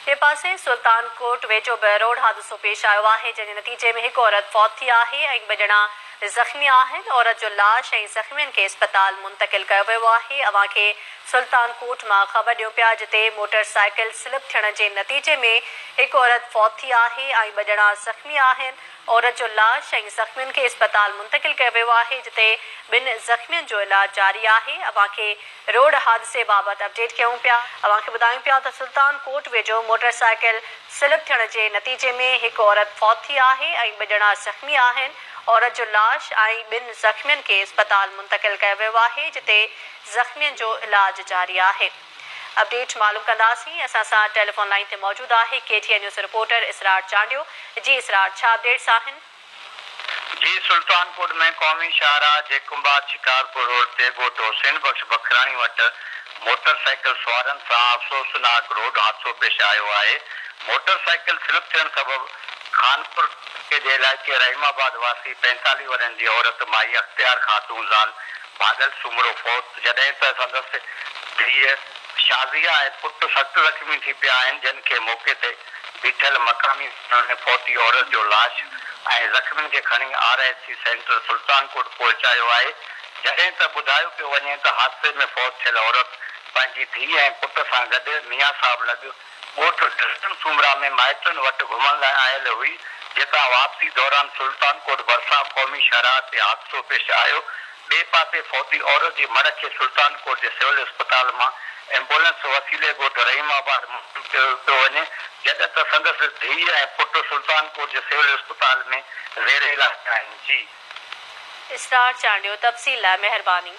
ॿिए पासे सुल्तानकोट वेझो रोड हादिसो पेश आयो आहे जंहिंजे नतीजे में हिकु औरत फौत थी आहे ऐं ॿ ॼणा ज़ख़्मी आहिनि। औरत जो लाश ऐं ज़ख़्मियुनि खे अस्पताल मुंतक़िल कयो वियो आहे। अव्हां खे सुल्तानकोट मां ख़बर ॾियूं पिया जिते मोटरसाइकिल स्लिप थियण जे नतीजे में हिकु औरत फौत थी आहे ऐं ॿ ॼणा ज़ख़्मी आहिनि। औरत जो लाश ऐं ज़ख़्मियुनि खे अस्पताल मुंतक़िल कयो वियो आहे जिते ॿिनि ज़ख़्मियुनि जो इलाज जारी आहे। अव्हां खे रोड हादिसे बाबति अपडेट कयूं पिया। अव्हां खे ॿुधायूं पिया त सुल्तानकोट वेझो मोटरसाइकिल स्लिप थियण जे नतीजे में हिकु औरत फौत थी आहे ऐं ॿ ॼणा ज़ख़्मी आहिनि। औरत जो लाश ऐं ॿिनि ज़ख़्मियुनि खे अस्पताल मुंतक़िल कयो वियो आहे जिते ज़ख़्मियुनि जो इलाज जारी आहे। अपडेट मालूम कंदासीं। असां सां टेलीफोन लाइन ते मौजूदु आहे KTN न्यूज़ रिपोर्टर इसरार चांडियो। जी इसरार, छा अपडेट्स आहिनि? जी, सुल्तानकोट में क़ौमी शाहराह जेकुंबाद शिकारपुर रोड ते ॻोठ हुसैन बख्श बखराणी वटि मोटरसाइकिल सवारनि सां अफ़सोसनाक रोड हादिसो पेश आयो आहे। मोटरसाइकिल स्लिप थियण सबबि खानपुर जे इलाइक़े रहीमाबाद वासी 45 वरनि जी औरत माई अख्तियार खातून ज़ाल भागल सुमरो फौत, जॾहिं त संदसि धीअ शाज़िया ऐं पुटु सख़्तु ज़ख़्मी थी पिया आहिनि जिन खे मौक़े ते बीठल मक़ामी फौती औरत जो लाश ऐं ज़ख़्मियुनि खे खणी RIC सेंटर सुल्तानकोट पहुचायो आहे। जॾहिं त ॿुधायो पियो वञे त हादसे में फौत थियल औरत पंहिंजी धीउ ऐं पुट सां गॾु मियां साहब लॻ ॻोठ दर्शन सूमरा में माइटनि वटि घुमण लाइ आयल हुई, जितां वापसी दौरान सुल्तानकोट भरिसां क़ौमी शाहराह ते हादिसो पेश आयो। ॿिए पासे फौती औरत जी मड़ खे सुल्तानकोट जे सिविल अस्पताल मां एम्बुलेंस वसीले ॻोठ रहीमाबाद पियो वञे, जॾहिं त संदसि धीउ ऐं पुटु सुल्तानकोट जे सिविल अस्पताल में ज़ेर इलाज आहिनि। जी इसरार चांडियो, तफ़सील लाइ महिरबानी।